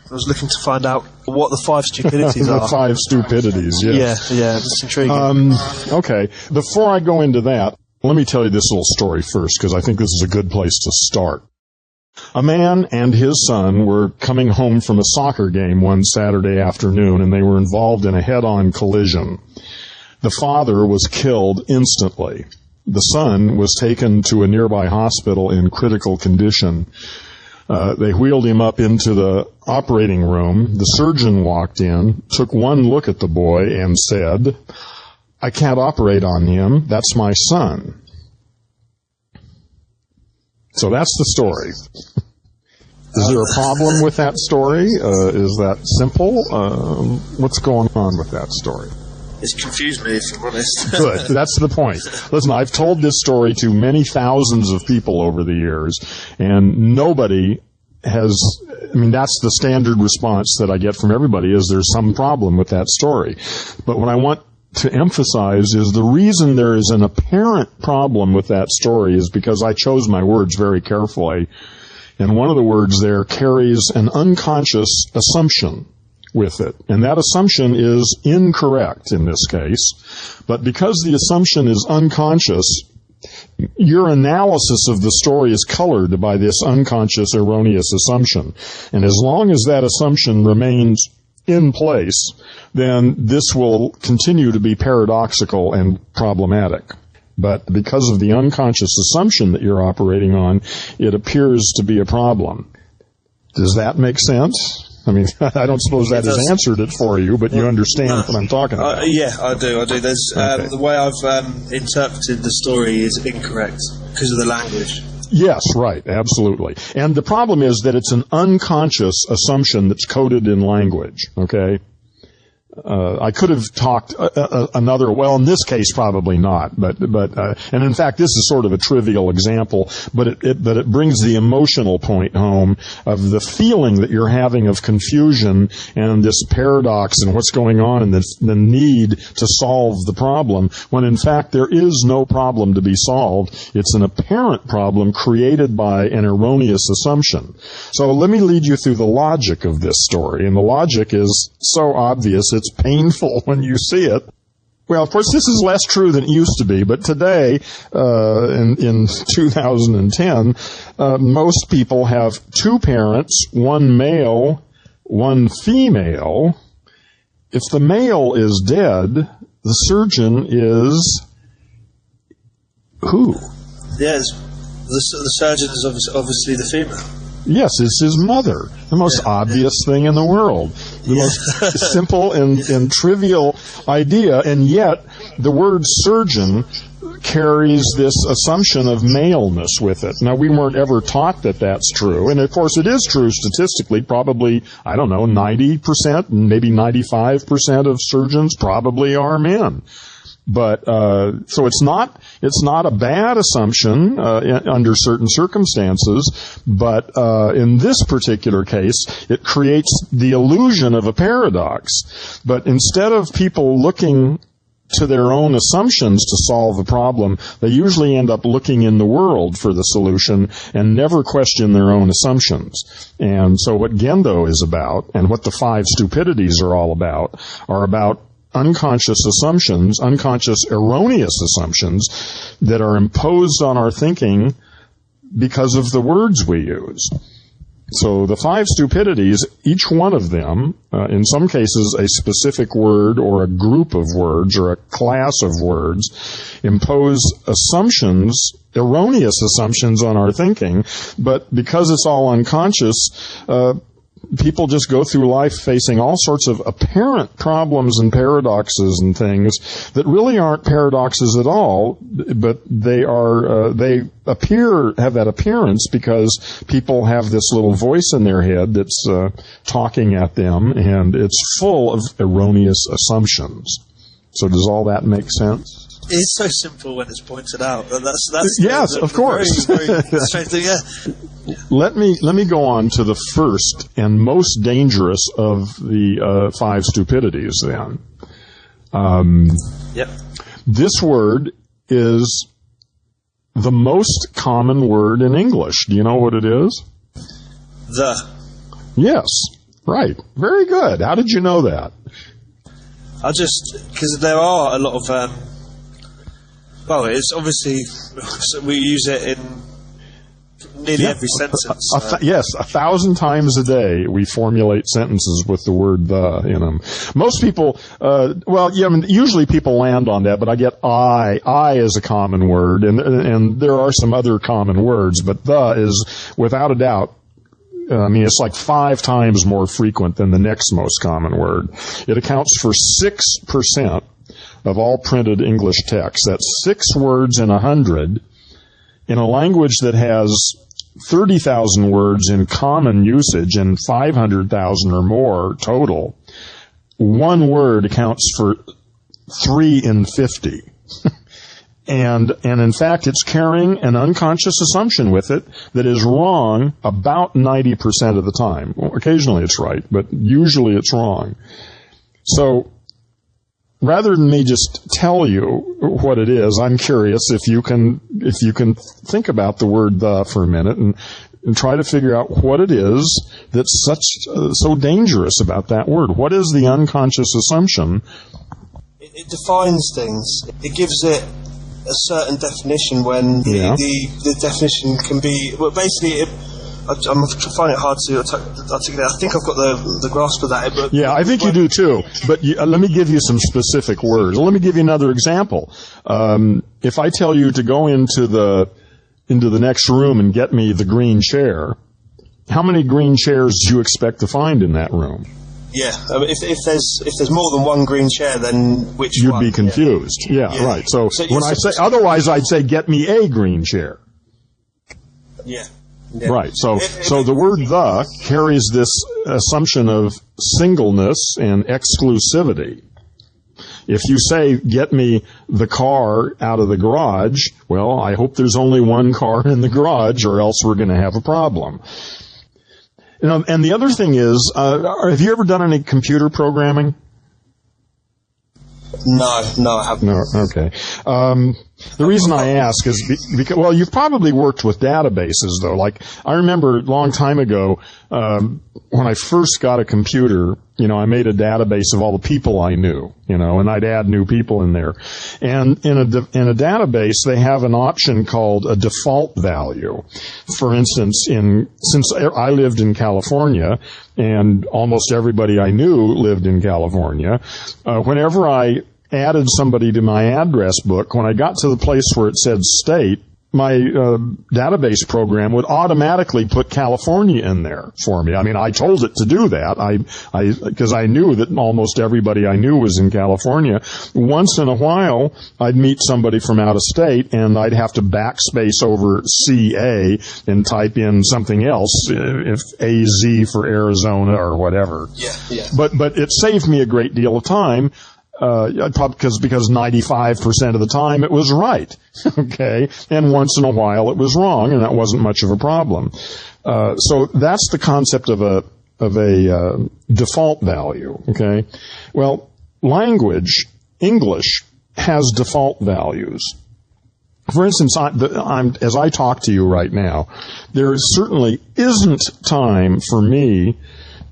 I was looking to find out what the 5 stupidities are. The 5 stupidities, yes. Yeah, that's intriguing. Okay, before I go into that, let me tell you this little story first, because I think this is a good place to start. A man and his son were coming home from a soccer game one Saturday afternoon, and they were involved in a head-on collision. The father was killed instantly. The son was taken to a nearby hospital in critical condition. They wheeled him up into the operating room. The surgeon walked in, took one look at the boy, and said, "I can't operate on him. That's my son." So that's the story. Is there a problem with that story? Is that simple? What's going on with that story? It's confused me, if I'm honest. Good. That's the point. Listen, I've told this story to many thousands of people over the years, and nobody has, that's the standard response that I get from everybody, is there's some problem with that story. But what I want to emphasize is the reason there is an apparent problem with that story is because I chose my words very carefully, and one of the words there carries an unconscious assumption with it. And that assumption is incorrect in this case. But because the assumption is unconscious, your analysis of the story is colored by this unconscious, erroneous assumption. And as long as that assumption remains in place, then this will continue to be paradoxical and problematic. But because of the unconscious assumption that you're operating on, it appears to be a problem. Does that make sense? I don't suppose that has answered it for you, but you understand what I'm talking about. Yeah, I do. There's okay. The way I've interpreted the story is incorrect because of the language. Yes, right, absolutely. And the problem is that it's an unconscious assumption that's coded in language, okay? I could have talked in this case probably not, but and in fact this is sort of a trivial example, but it brings the emotional point home of the feeling that you're having of confusion and this paradox and what's going on and the need to solve the problem, when in fact there is no problem to be solved. It's an apparent problem created by an erroneous assumption. So let me lead you through the logic of this story, and the logic is so obvious it's painful when you see it. Well, of course, this is less true than it used to be, but today, in 2010, most people have 2 parents, 1 male, 1 female. If the male is dead, the surgeon is who? Yes, the surgeon is obviously the female. Yes, it's his mother. The most obvious thing in the world. The most simple and trivial idea, and yet the word surgeon carries this assumption of maleness with it. Now, we weren't ever taught that that's true, and of course it is true statistically. Probably, 90%, maybe 95% of surgeons probably are men. But so it's not a bad assumption under certain circumstances, but in this particular case, it creates the illusion of a paradox. But instead of people looking to their own assumptions to solve a problem, they usually end up looking in the world for the solution and never question their own assumptions. And so what Gendo is about, and what the 5 stupidities are all about, are about unconscious assumptions, unconscious erroneous assumptions that are imposed on our thinking because of the words we use. So the 5 stupidities, each one of them, in some cases a specific word or a group of words or a class of words, impose assumptions, erroneous assumptions on our thinking, but because it's all unconscious, people just go through life facing all sorts of apparent problems and paradoxes and things that really aren't paradoxes at all, but they have that appearance because people have this little voice in their head that's talking at them, and it's full of erroneous assumptions. So does all that make sense? It's so simple when it's pointed out. That's yes, of course. Very, very strange thing, yeah. Let me go on to the first and most dangerous of the 5 stupidities then. Yep. This word is the most common word in English. Do you know what it is? The. Yes. Right. Very good. How did you know that? Because there are a lot of, it's obviously, we use it in nearly every sentence. Yes, 1,000 times a day we formulate sentences with the word "the" in them. Most people, usually people land on that, but I get "I." "I" is a common word, and there are some other common words, but "the" is, without a doubt, it's like 5 times more frequent than the next most common word. It accounts for 6% of all printed English text. That's 6 words in 100. In a language that has 30,000 words in common usage and 500,000 or more total, 1 word accounts for 3 in 50. And in fact, it's carrying an unconscious assumption with it that is wrong about 90% of the time. Well, occasionally it's right, but usually it's wrong. So, rather than me just tell you what it is, I'm curious if you can think about the word "the" for a minute and try to figure out what it is that's so dangerous about that word. What is the unconscious assumption? It defines things. It gives it a certain definition when the definition can be, well, basically I'm finding it hard to articulate. I think I've got the grasp of that. But I think you do too. But let me give you some specific words. Let me give you another example. If I tell you to go into the next room and get me the green chair, how many green chairs do you expect to find in that room? Yeah, if there's more than one green chair, then which you'd one? be confused. Yeah, right. So when I say otherwise, I'd say get me a green chair. Yeah. Right. So the word "the" carries this assumption of singleness and exclusivity. If you say, get me the car out of the garage, well, I hope there's only one car in the garage or else we're going to have a problem. And the other thing is, have you ever done any computer programming? No, I haven't. No, okay. The reason I ask is because, you've probably worked with databases, though. Like, I remember a long time ago, when I first got a computer, I made a database of all the people I knew, and I'd add new people in there. And in a database, they have an option called a default value. For instance, since I lived in California, and almost everybody I knew lived in California, whenever I added somebody to my address book, when I got to the place where it said state, my database program would automatically put California in there for me. I mean, I told it to do that. Because I knew that almost everybody I knew was in California. Once in a while, I'd meet somebody from out of state, and I'd have to backspace over CA and type in something else, if AZ for Arizona or whatever. Yeah. But it saved me a great deal of time. Because 95% of the time it was right, okay, and once in a while it was wrong, and that wasn't much of a problem. So that's the concept of a default value, okay. Well, language, English, has default values. For instance, as I talk to you right now, there certainly isn't time for me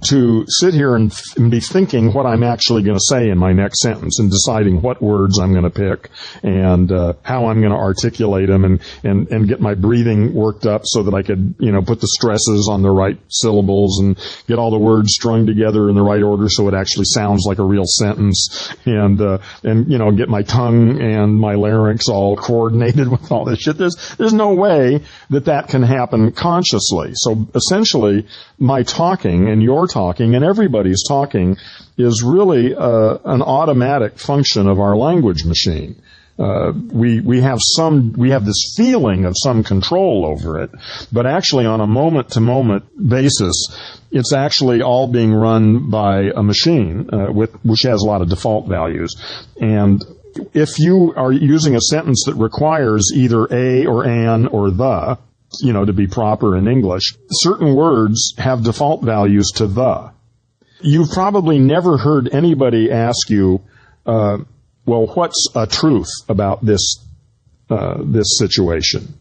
to sit here and be thinking what I'm actually going to say in my next sentence and deciding what words I'm going to pick and how I'm going to articulate them and get my breathing worked up so that I could, put the stresses on the right syllables and get all the words strung together in the right order so it actually sounds like a real sentence and get my tongue and my larynx all coordinated with all this shit. There's no way that can happen consciously. So essentially, my talking and your talking and everybody's talking is really an automatic function of our language machine. We have this feeling of some control over it, but actually on a moment-to-moment basis, it's actually all being run by a machine which has a lot of default values. And if you are using a sentence that requires either a or an or the, to be proper in English, certain words have default values to the. You've probably never heard anybody ask you, well, what's a truth about this situation?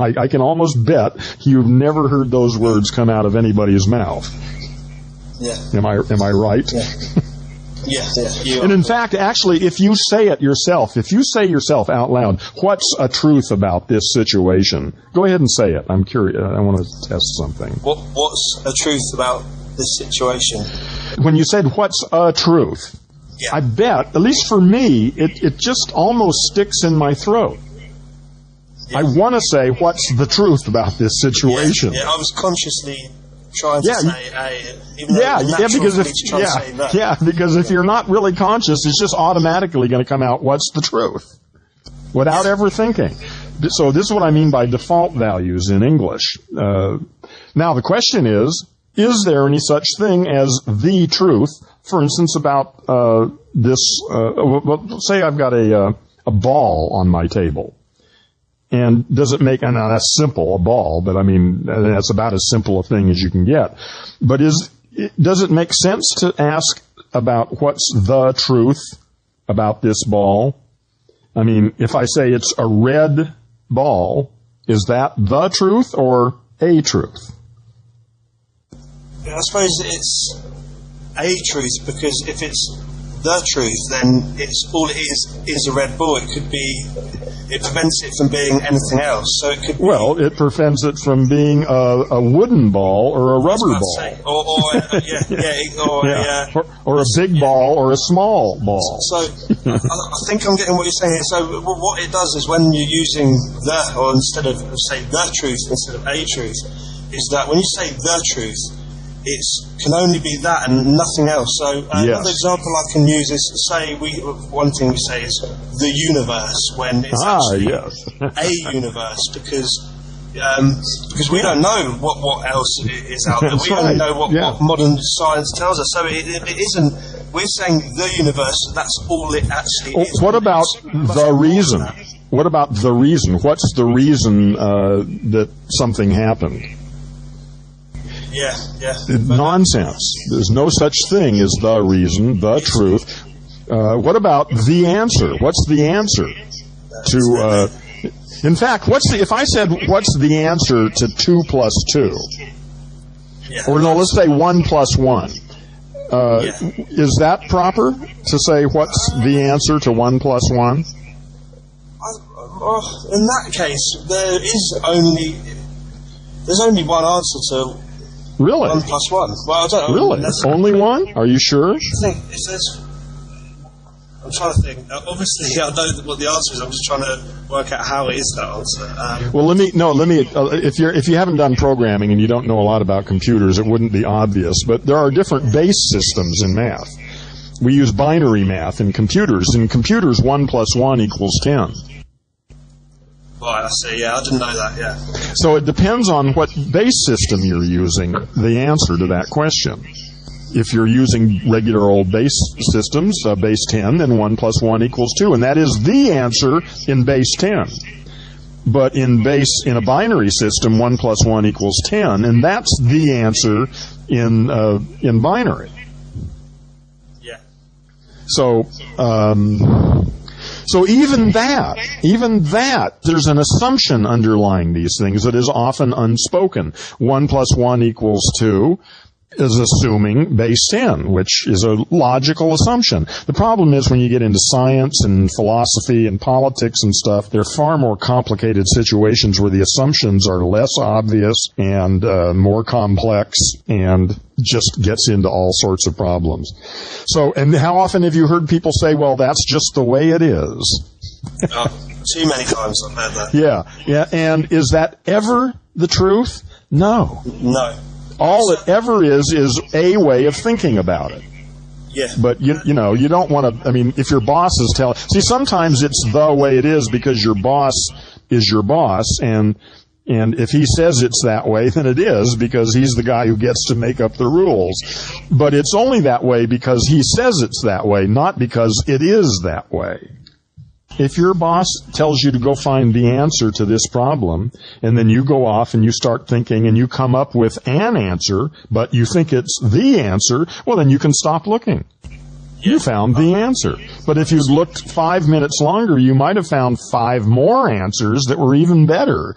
I can almost bet you've never heard those words come out of anybody's mouth. Yeah. Am I right? Yeah. And in fact, actually, if you say it yourself, out loud, what's a truth about this situation? Go ahead and say it. I'm curious. I want to test something. What's a truth about this situation? When you said, what's a truth? Yeah. I bet, at least for me, it just almost sticks in my throat. Yeah. I want to say, what's the truth about this situation? Yeah, I was consciously trying to say even though because if you're not really conscious, it's just automatically going to come out, what's the truth? Without ever thinking. So this is what I mean by default values in English. Now the question is there any such thing as the truth? For instance, about this, say I've got a ball on my table. And does it make, and that's simple, a ball, but I mean, that's about as simple a thing as you can get. But does it make sense to ask about what's the truth about this ball? I mean, if I say it's a red ball, is that the truth or a truth? I suppose it's a truth, because if it's the truth, then it's all it is a red ball. It prevents it from being anything else. So it could be, it prevents it from being a wooden ball or a rubber ball. Or a big ball or a small ball. So I think I'm getting what you're saying here. So what it does is, when you're using the, or instead of say the truth instead of a truth, is that when you say the truth, it can only be that and nothing else. So another example I can use is, say, one thing we say is the universe, when it's actually a universe, because we don't know what else is out there. We only know what modern science tells us. So it isn't. We're saying the universe. That's all it actually is. What about the reason? What about the reason? What's the reason that something happened? Yeah. Nonsense. There's no such thing as the reason, the truth. What about the answer? What's the answer to? In fact, if I said, what's the answer to 2 plus 2? Or no, let's say 1 plus 1. Is that proper to say what's the answer to 1 plus 1? In that case, there's only one answer to. Really? 1 plus 1. Well, I don't know. Really? Only one? Are you sure? I'm trying to think. Obviously, I know what the answer is. I'm just trying to work out how it is that answer. Well, let me. If you haven't done programming and you don't know a lot about computers, it wouldn't be obvious. But there are different base systems in math. We use binary math in computers. In computers, 1 plus 1 equals 10. Right, I see. Yeah, I didn't know that. Yeah. So it depends on what base system you're using, the answer to that question. If you're using regular old base systems, base 10, then 1 plus 1 equals 2, and that is the answer in base 10. But in a binary system, 1 plus 1 equals 10, and that's the answer in binary. Yeah. So even that, there's an assumption underlying these things that is often unspoken. 1 plus 1 equals 2 is assuming base 10, which is a logical assumption. The problem is when you get into science and philosophy and politics and stuff, they're far more complicated situations where the assumptions are less obvious and more complex and just gets into all sorts of problems. So, and how often have you heard people say, well, that's just the way it is? Too many times I've heard that. Yeah. And is that ever the truth? No. No. All it ever is a way of thinking about it. Yeah. But, you don't want to, if your boss is see, sometimes it's the way it is because your boss is your boss, and if he says it's that way, then it is because he's the guy who gets to make up the rules. But it's only that way because he says it's that way, not because it is that way. If your boss tells you to go find the answer to this problem, and then you go off and you start thinking and you come up with an answer, but you think it's the answer, well, then you can stop looking. You found the answer. But if you'd looked 5 minutes longer, you might have found 5 more answers that were even better,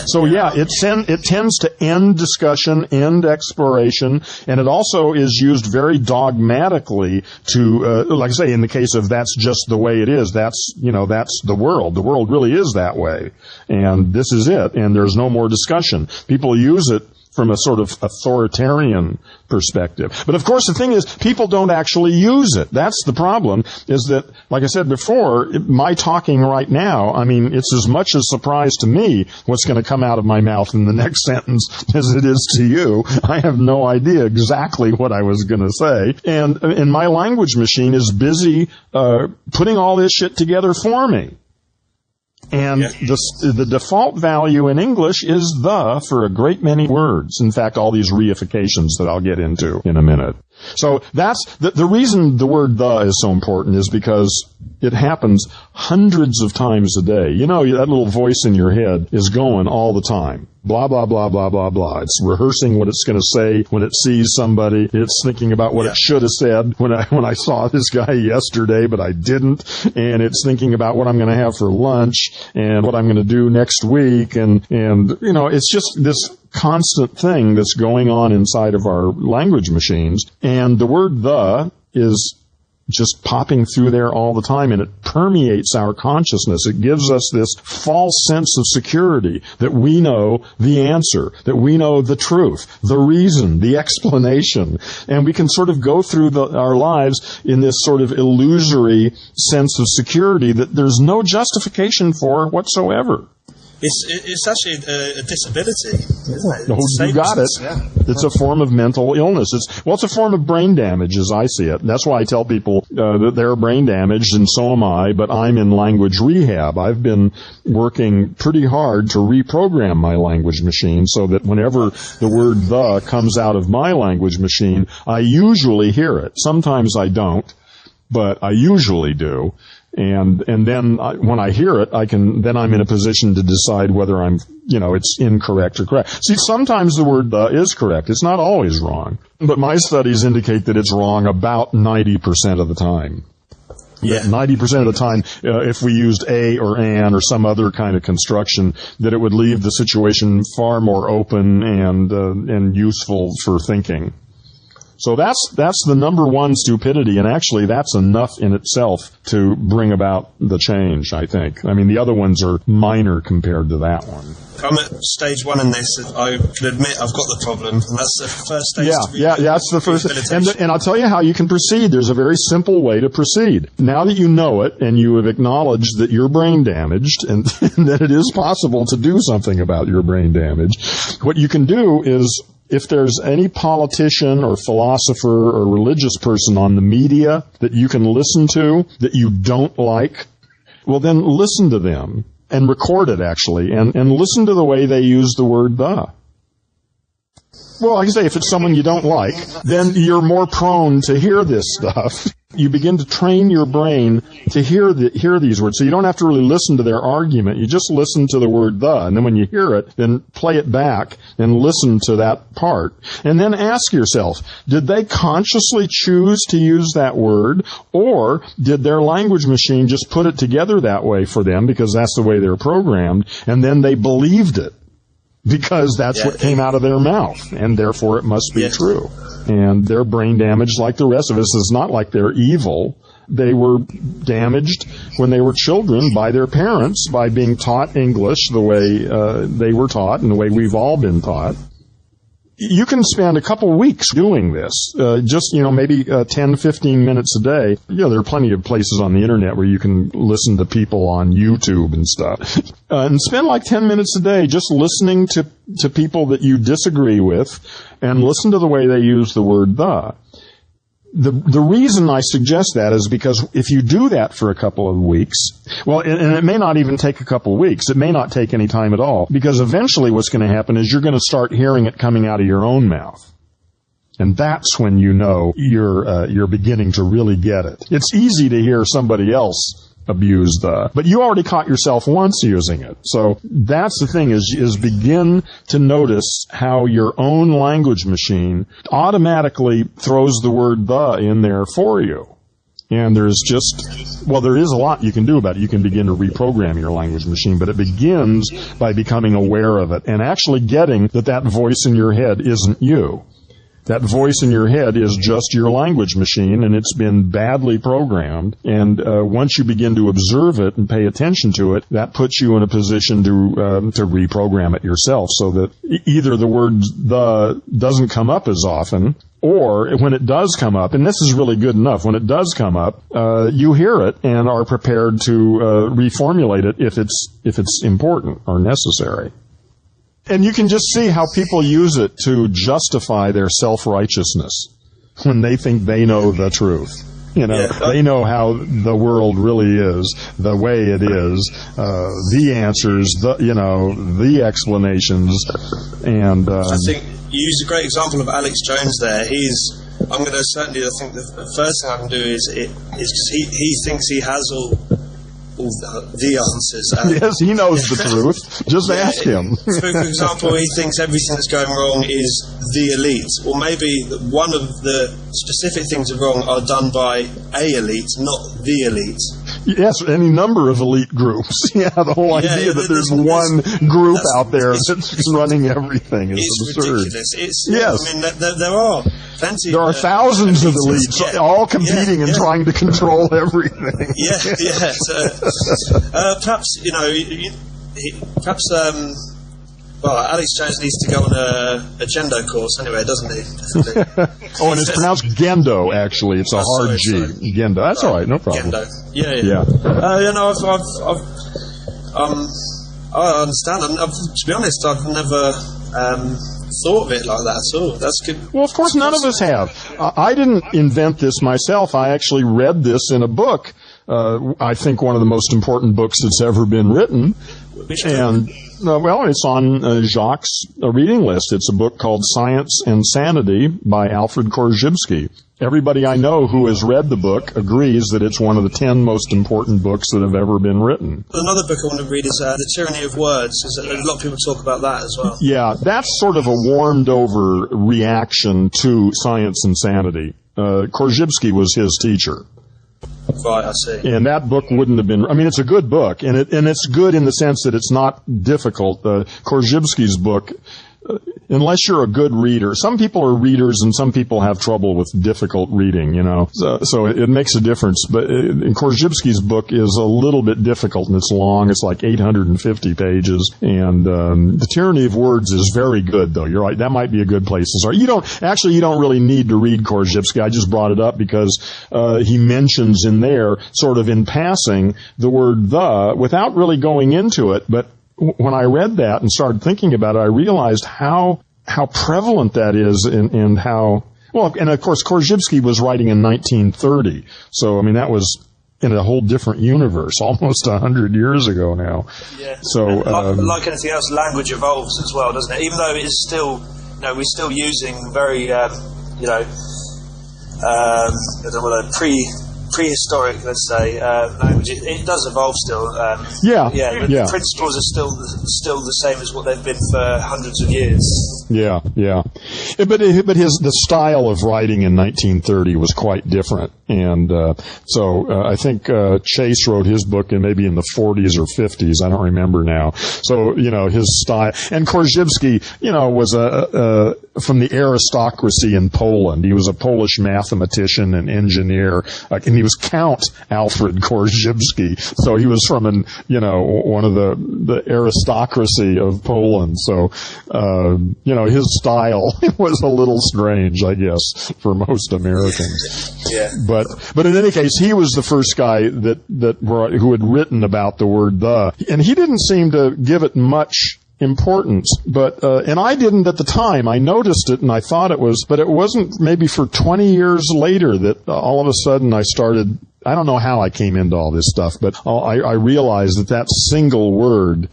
So it tends to end discussion, end exploration, and it also is used very dogmatically to, like I say, in the case of that's just the way it is, that's the world. The world really is that way. And this is it. And there's no more discussion. People use it from a sort of authoritarian perspective. But of course the thing is, people don't actually use it. That's the problem, is that, like I said before, my talking right now, I mean, it's as much a surprise to me what's going to come out of my mouth in the next sentence as it is to you. I have no idea exactly what I was going to say. And my language machine is busy putting all this shit together for me. And the default value in English is the for a great many words. In fact, all these reifications that I'll get into in a minute. So that's the reason the word the is so important is because it happens hundreds of times a day. You know, that little voice in your head is going all the time. Blah, blah, blah, blah, blah, blah. It's rehearsing what it's going to say when it sees somebody. It's thinking about what it should have said when I saw this guy yesterday, but I didn't. And it's thinking about what I'm going to have for lunch and what I'm going to do next week. And, you know, it's just this constant thing that's going on inside of our language machines. And the word the is just popping through there all the time, and it permeates our consciousness. It gives us this false sense of security that we know the answer, that we know the truth, the reason, the explanation. And we can sort of go through our lives in this sort of illusory sense of security that there's no justification for whatsoever. It's actually a disability, isn't it? No, you got it. Yeah. It's a form of mental illness. It's a form of brain damage as I see it. That's why I tell people that they're brain damaged, and so am I, but I'm in language rehab. I've been working pretty hard to reprogram my language machine so that whenever the word the comes out of my language machine, I usually hear it. Sometimes I don't, but I usually do. And then when I hear it, then I'm in a position to decide whether it's incorrect or correct. See, sometimes the word the is correct. It's not always wrong. But my studies indicate that it's wrong about 90% of the time. Yeah. 90% of the time, if we used a or an or some other kind of construction, that it would leave the situation far more open and useful for thinking. So that's the number one stupidity, and actually that's enough in itself to bring about the change, I think. I mean, the other ones are minor compared to that one. I'm at stage one in this. I can admit I've got the problem, and that's the first stage. That's the first. And I'll tell you how you can proceed. There's a very simple way to proceed. Now that you know it, and you have acknowledged that you're brain damaged, and that it is possible to do something about your brain damage, what you can do is, if there's any politician or philosopher or religious person on the media that you can listen to that you don't like, well, then listen to them and record it, actually, and listen to the way they use the word the. Well, like I say, if it's someone you don't like, then you're more prone to hear this stuff. You begin to train your brain to hear these words. So you don't have to really listen to their argument. You just listen to the word the. And then when you hear it, then play it back and listen to that part. And then ask yourself, did they consciously choose to use that word? Or did their language machine just put it together that way for them because that's the way they're programmed, and then they believed it because that's what came out of their mouth, and therefore it must be true. And they're brain damaged like the rest of us. It's not like they're evil. They were damaged when they were children by their parents, by being taught English the way they were taught and the way we've all been taught. You can spend a couple weeks doing this, maybe 10, 15 minutes a day. There are plenty of places on the internet where you can listen to people on YouTube and stuff. And spend like 10 minutes a day just listening to people that you disagree with, and listen to the way they use the word the. The reason I suggest that is because if you do that for a couple of weeks, well, and it may not even take a couple of weeks, it may not take any time at all, because eventually what's going to happen is you're going to start hearing it coming out of your own mouth. And that's when you know you're beginning to really get it. It's easy to hear somebody else abuse the, but you already caught yourself once using it. So that's the thing, is begin to notice how your own language machine automatically throws the word the in there for you. And there is a lot you can do about it. You can begin to reprogram your language machine, but it begins by becoming aware of it and actually getting that voice in your head isn't you. That voice in your head is just your language machine, and it's been badly programmed. And once you begin to observe it and pay attention to it, that puts you in a position to reprogram it yourself, so that either the word "the" doesn't come up as often, or when it does come up, and this is really good enough, when it does come up, you hear it and are prepared to reformulate it if it's important or necessary. And you can just see how people use it to justify their self-righteousness when they think they know the truth. They know how the world really is, the way it is, the answers, the explanations. And I think you used a great example of Alex Jones there. I think the first thing I can do is because he thinks he has all the answers. Yes, he knows the truth. Just ask him. For example, he thinks everything that's going wrong is the elite. Or maybe one of the specific things that are wrong are done by a elite, not the elite. Yes, any number of elite groups. Yeah, the whole idea that there's one group out there that's running everything is absurd. Ridiculous. Yes. I mean, there are plenty. There are thousands of elites all competing and trying to control everything. Perhaps Alex Jones needs to go on a gender course anyway, doesn't he? And it's pronounced Gendo. Actually, it's a hard G. Sorry. Gendo. That's all right, no problem. Gendo. I understand. To be honest, I've never thought of it like that at all. That's good. Well, of course, none of us have. I didn't invent this myself. I actually read this in a book. I think one of the most important books that's ever been written. And, it's on Jacques' reading list. It's a book called Science and Sanity by Alfred Korzybski. Everybody I know who has read the book agrees that it's one of the 10 most important books that have ever been written. Another book I want to read is The Tyranny of Words. A lot of people talk about that as well. Yeah, that's sort of a warmed-over reaction to Science and Sanity. Korzybski was his teacher. Right, I see. And that book wouldn't have been... I mean, it's a good book, and it's good in the sense that it's not difficult. Korzybski's book... unless you're a good reader. Some people are readers and some people have trouble with difficult reading, So it makes a difference. But Korzybski's book is a little bit difficult and it's long. It's like 850 pages. And The Tyranny of Words is very good, though. You're right. That might be a good place to start. You don't really need to read Korzybski. I just brought it up because he mentions in there, sort of in passing, the word "the" without really going into it. But when I read that and started thinking about it, I realized how prevalent that is and how, and of course Korzybski was writing in 1930. So, I mean, that was in a whole different universe, almost 100 years ago now. Yeah. So, like anything else, language evolves as well, doesn't it? Even though it is still, we're still using very, prehistoric, let's say, language. It does evolve still. The principles are still the same as what they've been for hundreds of years. Yeah. But the style of writing in 1930 was quite different, and so I think Chase wrote his book in maybe in the 40s or 50s. I don't remember now. So his style, and Korzybski, was from the aristocracy in Poland. He was a Polish mathematician and engineer, and he was Count Alfred Korzybski. So he was from one of the aristocracy of Poland. So his style was a little strange, I guess, for most Americans. Yeah. But in any case, he was the first guy who had written about the word "the," and he didn't seem to give it much importance, and I didn't at the time. I noticed it and I thought it was, but it wasn't maybe for 20 years later that all of a sudden I started, I don't know how I came into all this stuff, but I realized that single word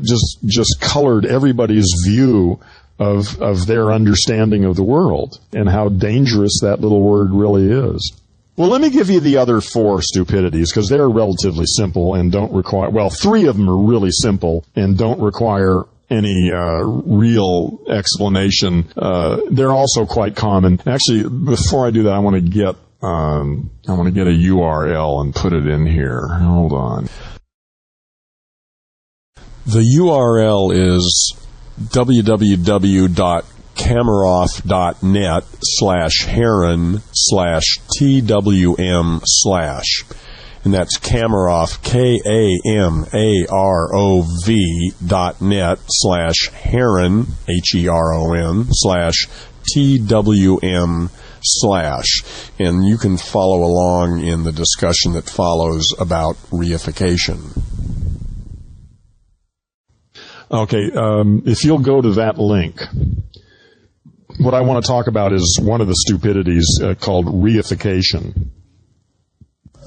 just colored everybody's view of their understanding of the world and how dangerous that little word really is. Well, let me give you the other 4 stupidities, because they're relatively simple and don't require, 3 of them are really simple and don't require any real explanation. They're also quite common. Actually, before I do that, I want to get I want to get a URL and put it in here. Hold on. The URL is www.kamaroff.net/heron/TWM/. And that's Kamarov, KAMAROV.net/heron, HERON/TWM/. And you can follow along in the discussion that follows about reification. Okay, if you'll go to that link, what I want to talk about is one of the stupidities called reification.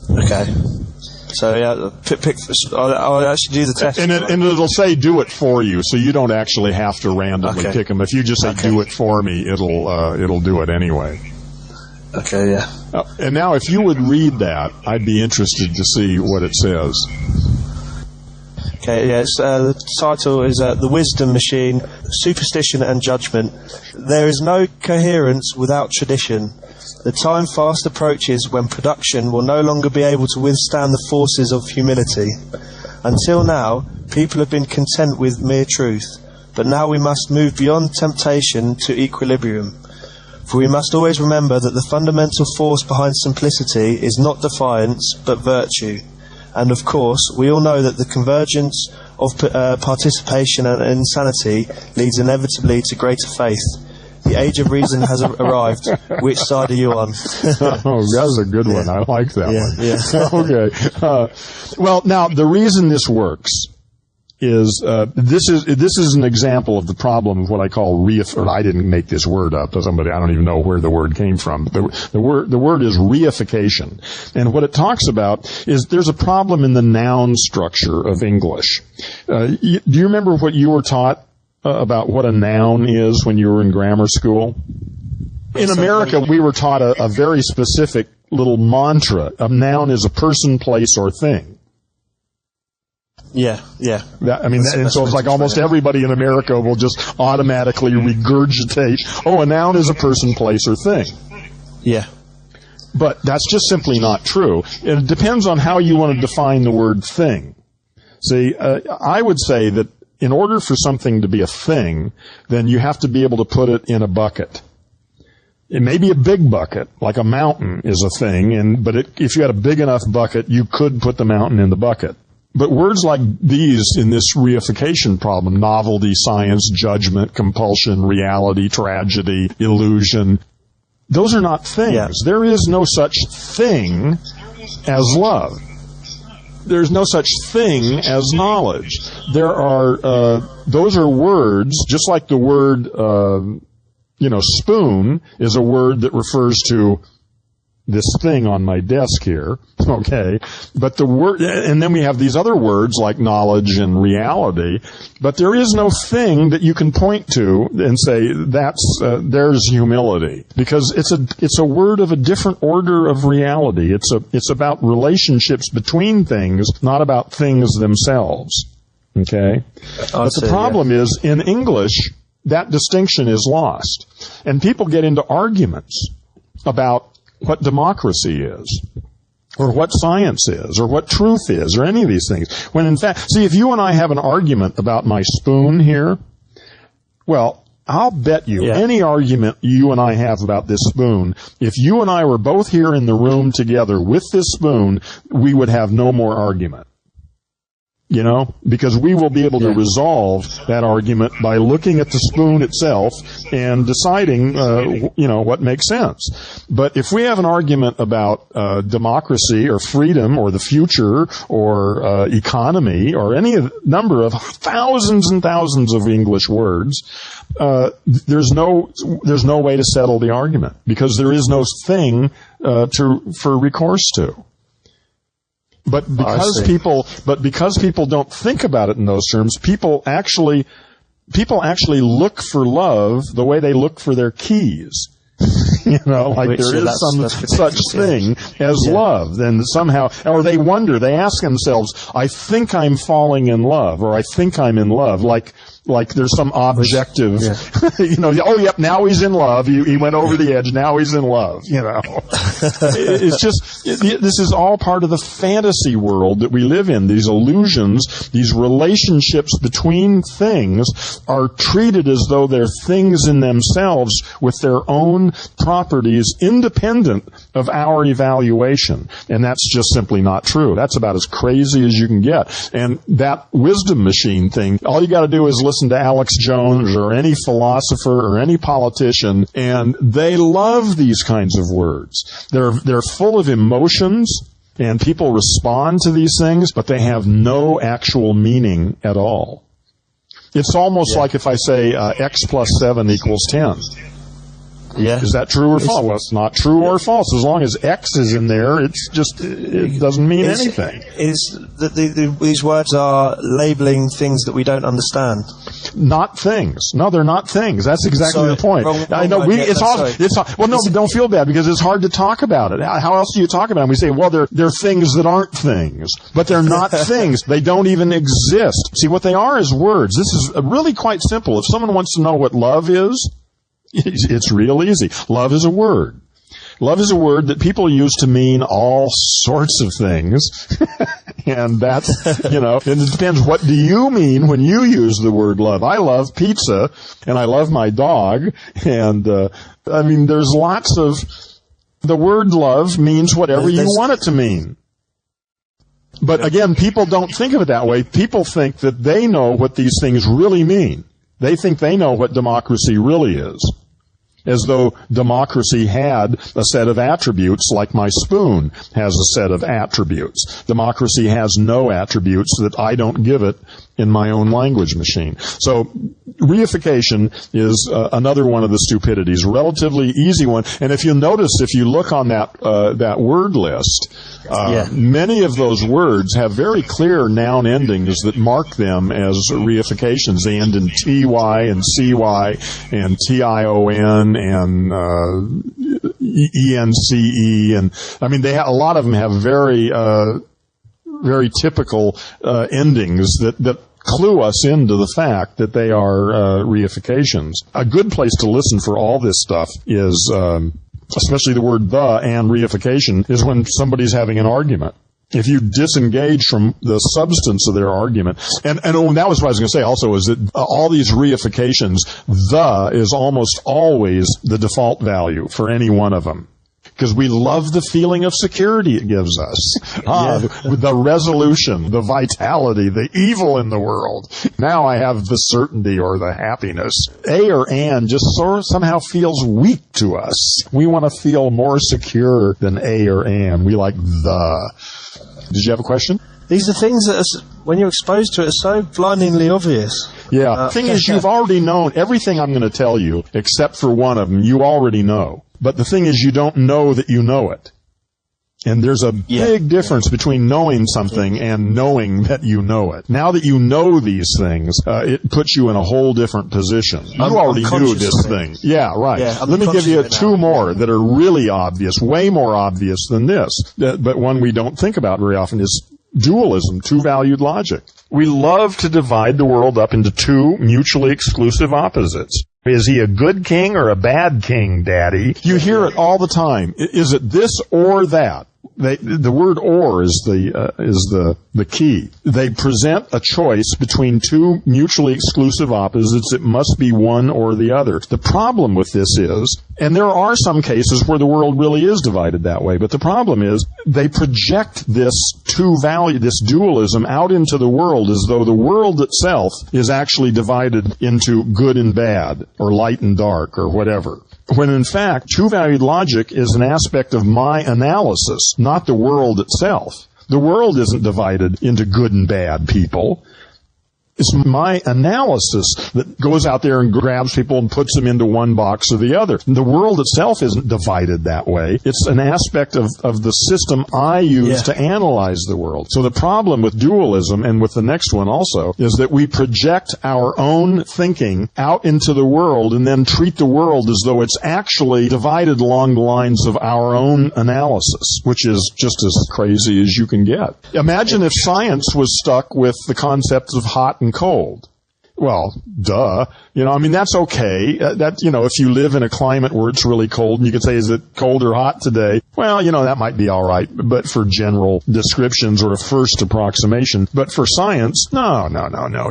Okay. So, yeah, I'll actually do the test. And it'll say do it for you, so you don't actually have to randomly pick them. If you just say do it for me, it'll do it anyway. Okay, yeah. And now if you would read that, I'd be interested to see what it says. Okay, yeah, the title is The Wisdom Machine, Superstition and Judgment. There is no coherence without tradition. The time fast approaches when production will no longer be able to withstand the forces of humility. Until now, people have been content with mere truth, but now we must move beyond temptation to equilibrium. For we must always remember that the fundamental force behind simplicity is not defiance, but virtue. And of course, we all know that the convergence of participation and insanity leads inevitably to greater faith. The age of reason has arrived. Which side are you on? Oh, that's a good one. I like that one. Yeah. Okay. Well, now, the reason this works is this is an example of the problem of what I call I didn't make this word up. I don't even know where the word came from. The word is reification. And what it talks about is there's a problem in the noun structure of English. Do you remember what you were taught about what a noun is when you were in grammar school? In America, we were taught a very specific little mantra. A noun is a person, place, or thing. Yeah. And so it's like almost everybody in America will just automatically regurgitate, a noun is a person, place, or thing. Yeah. But that's just simply not true. It depends on how you want to define the word thing. See, I would say that in order for something to be a thing, then you have to be able to put it in a bucket. It may be a big bucket, like a mountain is a thing, but if you had a big enough bucket, you could put the mountain in the bucket. But words like these in this reification problem, novelty, science, judgment, compulsion, reality, tragedy, illusion, those are not things. Yeah. There is no such thing as love. There's no such thing as knowledge. There are, those are words, just like the word, spoon is a word that refers to this thing on my desk here, okay? But the word, and then we have these other words like knowledge and reality, but there is no thing that you can point to and say there's humility, because it's a word of a different order of reality. It's about relationships between things, not about things themselves, okay? But the problem is in English that distinction is lost, and people get into arguments about what democracy is, or what science is, or what truth is, or any of these things. When in fact, see, if you and I have an argument about my spoon here, well, I'll bet you any argument you and I have about this spoon, if you and I were both here in the room together with this spoon, we would have no more argument. Because we will be able to resolve that argument by looking at the spoon itself and deciding, what makes sense. But if we have an argument about democracy or freedom or the future or economy or any number of thousands and thousands of English words, there's no way to settle the argument, because there is no thing for recourse to. But because people don't think about it in those terms, people actually look for love the way they look for their keys. There is some such thing as love. Then somehow, or they wonder, they ask themselves, I think I'm falling in love, or I think I'm in love. Like Like there's some objective, oh, yep, now he's in love. He went over the edge. Now he's in love, It's just, this is all part of the fantasy world that we live in. These illusions, these relationships between things are treated as though they're things in themselves with their own properties independent of our evaluation. And that's just simply not true. That's about as crazy as you can get. And that wisdom machine thing, all you got to do is listen to Alex Jones or any philosopher or any politician, and they love these kinds of words. They're full of emotions, and people respond to these things, but they have no actual meaning at all. It's almost like if I say x plus 7 equals 10. Yeah. Is that true or false? Well, it's not true or false. As long as X is in there, it doesn't mean anything. These words are labeling things that we don't understand. Not things. No, they're not things. That's exactly the point. Wrong I know. It's hard. Well, no, don't feel bad because it's hard to talk about it. How else do you talk about it? We say, well, they're things that aren't things, but they're not things. They don't even exist. See, what they are is words. This is really quite simple. If someone wants to know what love is, it's real easy. Love is a word. Love is a word that people use to mean all sorts of things. And that's, and it depends, what do you mean when you use the word love? I love pizza, and I love my dog, and, there's lots of, the word love means whatever you want it to mean. But again, people don't think of it that way. People think that they know what these things really mean. They think they know what democracy really is, as though democracy had a set of attributes like my spoon has a set of attributes. Democracy has no attributes that I don't give it in my own language machine. So reification is another one of the stupidities, relatively easy one. And if you notice, if you look on that word list, many of those words have very clear noun endings that mark them as reifications. They end in ty and cy and tion and ence, and a lot of them have very typical endings that clue us into the fact that they are reifications. A good place to listen for all this stuff is, especially the word the and reification, is when somebody's having an argument. If you disengage from the substance of their argument, and that was what I was going to say also, is that all these reifications, the is almost always the default value for any one of them. Because we love the feeling of security it gives us. The resolution, the vitality, the evil in the world. Now I have the certainty or the happiness. A or an just somehow feels weak to us. We want to feel more secure than a or an. We like the. Did you have a question? These are things that, when you're exposed to it, are so blindingly obvious. Yeah. The thing is, you've already known everything I'm going to tell you, except for one of them, you already know. But the thing is, you don't know that you know it. And there's a big difference between knowing something and knowing that you know it. Now that you know these things, it puts you in a whole different position. You already knew this thing. Yeah, right. Yeah, let me give you two more that are really obvious, way more obvious than this, but one we don't think about very often is dualism, two-valued logic. We love to divide the world up into two mutually exclusive opposites. Is he a good king or a bad king, Daddy? You hear it all the time. Is it this or that? The word "or" is the key. They present a choice between two mutually exclusive opposites. It must be one or the other. The problem with this is, and there are some cases where the world really is divided that way, but the problem is they project this this dualism out into the world as though the world itself is actually divided into good and bad, or light and dark, or whatever. When in fact, two-valued logic is an aspect of my analysis, not the world itself. The world isn't divided into good and bad people. It's my analysis that goes out there and grabs people and puts them into one box or the other. The world itself isn't divided that way. It's an aspect of the system I use to analyze the world. So the problem with dualism, and with the next one also, is that we project our own thinking out into the world and then treat the world as though it's actually divided along the lines of our own analysis, which is just as crazy as you can get. Imagine if science was stuck with the concepts of hot and cold. Well, duh. That's okay. If you live in a climate where it's really cold, and you could say, is it cold or hot today? Well, that might be all right, but for general descriptions or a first approximation. But for science, no.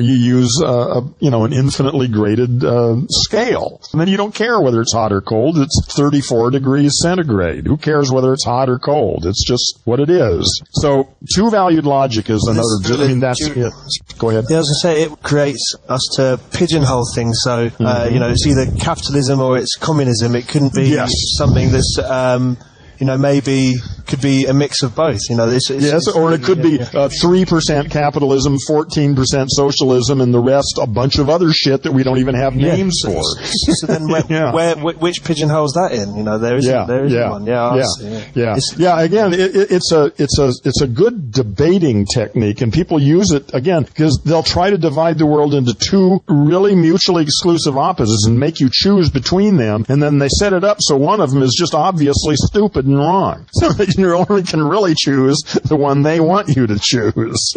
You use, an infinitely graded scale. And then you don't care whether it's hot or cold. It's 34 degrees centigrade. Who cares whether it's hot or cold? It's just what it is. So two-valued logic is another. That's it. Go ahead. Yeah, I was going to say, it creates us to pigeonhole things. So, it's either capitalism or it's communism. It couldn't be something that's, maybe could be a mix of both. Or it could be 3% capitalism, 14% socialism, and the rest a bunch of other shit that we don't even have names for. So then, which pigeonhole's that in? There isn't one. Again, it's a good debating technique, and people use it again because they'll try to divide the world into two really mutually exclusive opposites and make you choose between them, and then they set it up so one of them is just obviously stupid and wrong. So that you only can really choose the one they want you to choose.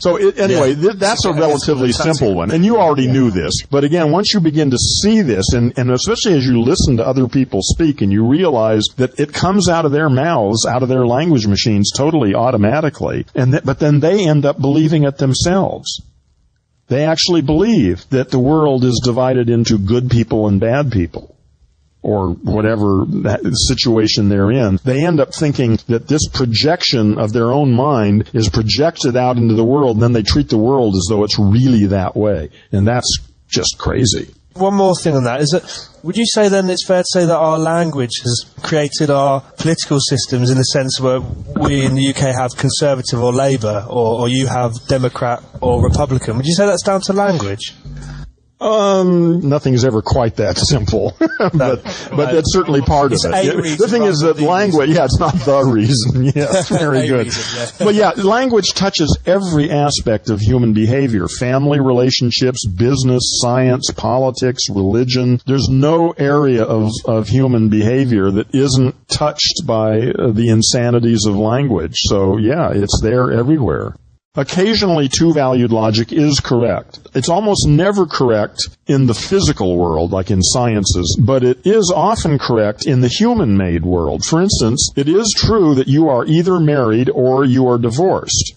So that's a relatively simple one. And you already knew this. But again, once you begin to see this, and especially as you listen to other people speak and you realize that it comes out of their mouths, out of their language machines totally automatically, but then they end up believing it themselves. They actually believe that the world is divided into good people and bad people, or whatever that situation they're in. They end up thinking that this projection of their own mind is projected out into the world, and then they treat the world as though it's really that way. And that's just crazy. One more thing on that is that, would you say then it's fair to say that our language has created our political systems in the sense where we in the UK have Conservative or Labour, or you have Democrat or Republican? Would you say that's down to language? Nothing's ever quite that simple, but that's certainly part of it. The thing is that language, it's not the reason. Yeah, very good. Reason, But language touches every aspect of human behavior: family relationships, business, science, politics, religion. There's no area of human behavior that isn't touched by the insanities of language. So it's there everywhere. Occasionally, two-valued logic is correct. It's almost never correct in the physical world, like in sciences, but it is often correct in the human-made world. For instance, it is true that you are either married or you are divorced.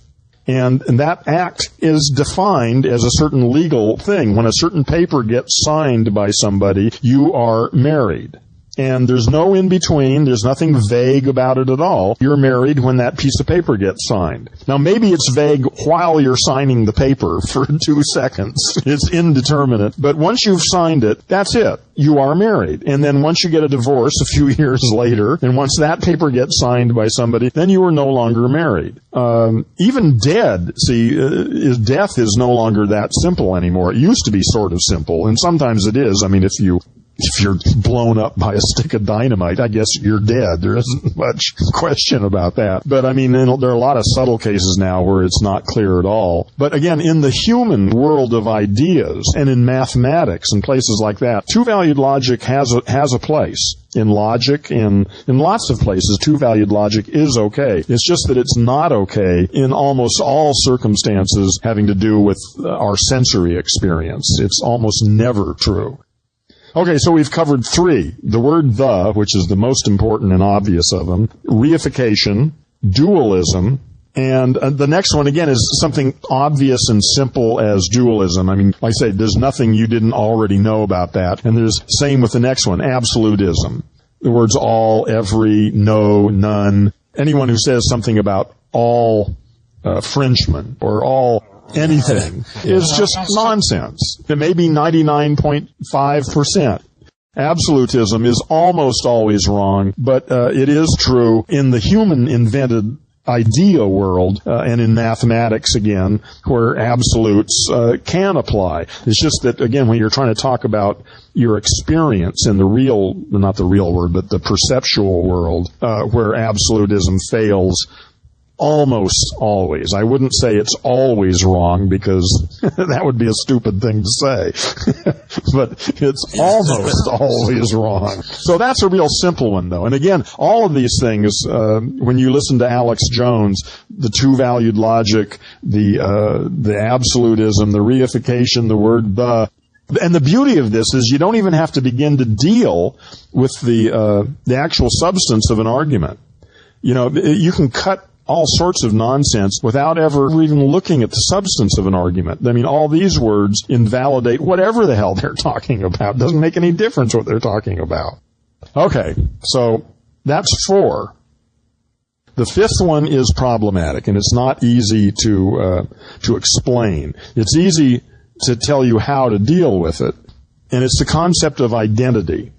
And that act is defined as a certain legal thing. When a certain paper gets signed by somebody, you are married. And there's no in-between. There's nothing vague about it at all. You're married when that piece of paper gets signed. Now, maybe it's vague while you're signing the paper for 2 seconds. It's indeterminate. But once you've signed it, that's it. You are married. And then once you get a divorce a few years later, and once that paper gets signed by somebody, then you are no longer married. Even dead, death is no longer that simple anymore. It used to be sort of simple, and sometimes it is. I mean, if you're blown up by a stick of dynamite, I guess you're dead. There isn't much question about that. But I mean, there are a lot of subtle cases now where it's not clear at all. But again, in the human world of ideas and in mathematics and places like that, two-valued logic has a place. In logic, in lots of places, two-valued logic is okay. It's just that it's not okay in almost all circumstances having to do with our sensory experience. It's almost never true. Okay, so we've covered 3. The word the, which is the most important and obvious of them, reification, dualism, and the next one, again, is something obvious and simple as dualism. I mean, like I say, there's nothing you didn't already know about that. And there's same with the next one, absolutism. The words all, every, no, none. Anyone who says something about all Frenchmen or all anything is just nonsense. It may be 99.5%. Absolutism is almost always wrong, but it is true in the human-invented idea world and in mathematics, again, where absolutes can apply. It's just that, again, when you're trying to talk about your experience in the real, not the real world, but the perceptual world, where absolutism fails, almost always. I wouldn't say it's always wrong because that would be a stupid thing to say. But it's almost always wrong. So that's a real simple one, though. And again, all of these things, when you listen to Alex Jones, the two-valued logic, the absolutism, the reification, the word the. And the beauty of this is you don't even have to begin to deal with the actual substance of an argument. You know, you can cut all sorts of nonsense without ever even looking at the substance of an argument. I mean, all these words invalidate whatever the hell they're talking about. It doesn't make any difference what they're talking about. Okay, so that's 4. The 5th one is problematic, and it's not easy to explain. It's easy to tell you how to deal with it, and it's the concept of identity.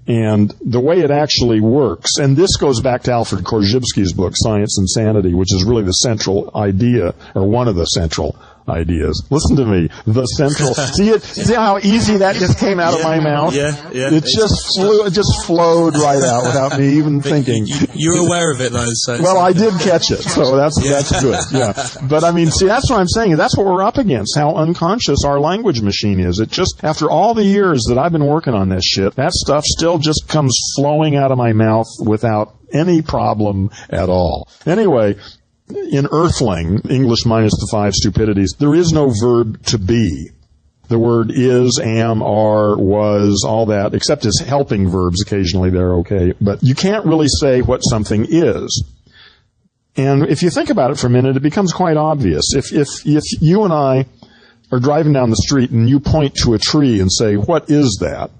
And the way it actually works, and this goes back to Alfred Korzybski's book, Science and Sanity, which is really the central idea, or one of the central ideas. Listen to me. The central. See how easy that just came out of my mouth? Yeah. It just flowed right out without me even thinking. You're aware of it, though. So well, I did catch it, so that's good. Yeah. But I mean, see, that's what I'm saying. That's what we're up against, how unconscious our language machine is. It just, after all the years that I've been working on this shit, that stuff still just comes flowing out of my mouth without any problem at all. Anyway, in Earthling, English minus the 5 stupidities, there is no verb to be. The word is, am, are, was, all that, except as helping verbs. Occasionally they're okay. But you can't really say what something is. And if you think about it for a minute, it becomes quite obvious. If you and I are driving down the street and you point to a tree and say, what is that?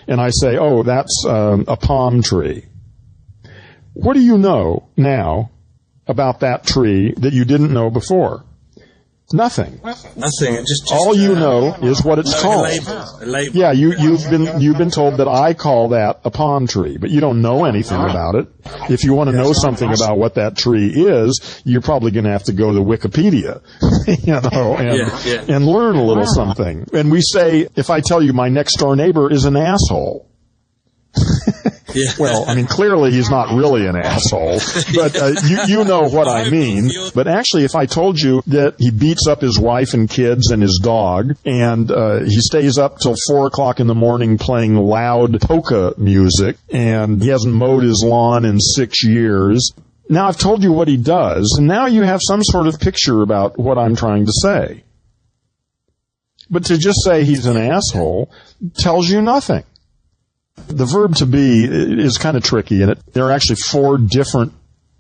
And I say, oh, that's a palm tree. What do you know now about that tree that you didn't know before? Nothing. Nothing. All you know is what it's called. A label. Yeah, you've been told that I call that a palm tree, but you don't know anything about it. If you want to know something about what that tree is, you're probably going to have to go to Wikipedia, and learn a little something. And we say, if I tell you my next door neighbor is an asshole. Yeah. Well, I mean, clearly he's not really an asshole, but you know what I mean. But actually, if I told you that he beats up his wife and kids and his dog, and he stays up till 4 o'clock in the morning playing loud polka music, and he hasn't mowed his lawn in 6 years, now I've told you what he does, and now you have some sort of picture about what I'm trying to say. But to just say he's an asshole tells you nothing. The verb to be is kind of tricky, and there are actually 4 different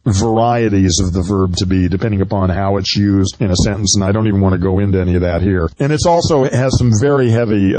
varieties of the verb to be, depending upon how it's used in a sentence, and I don't even want to go into any of that here. And it has some very heavy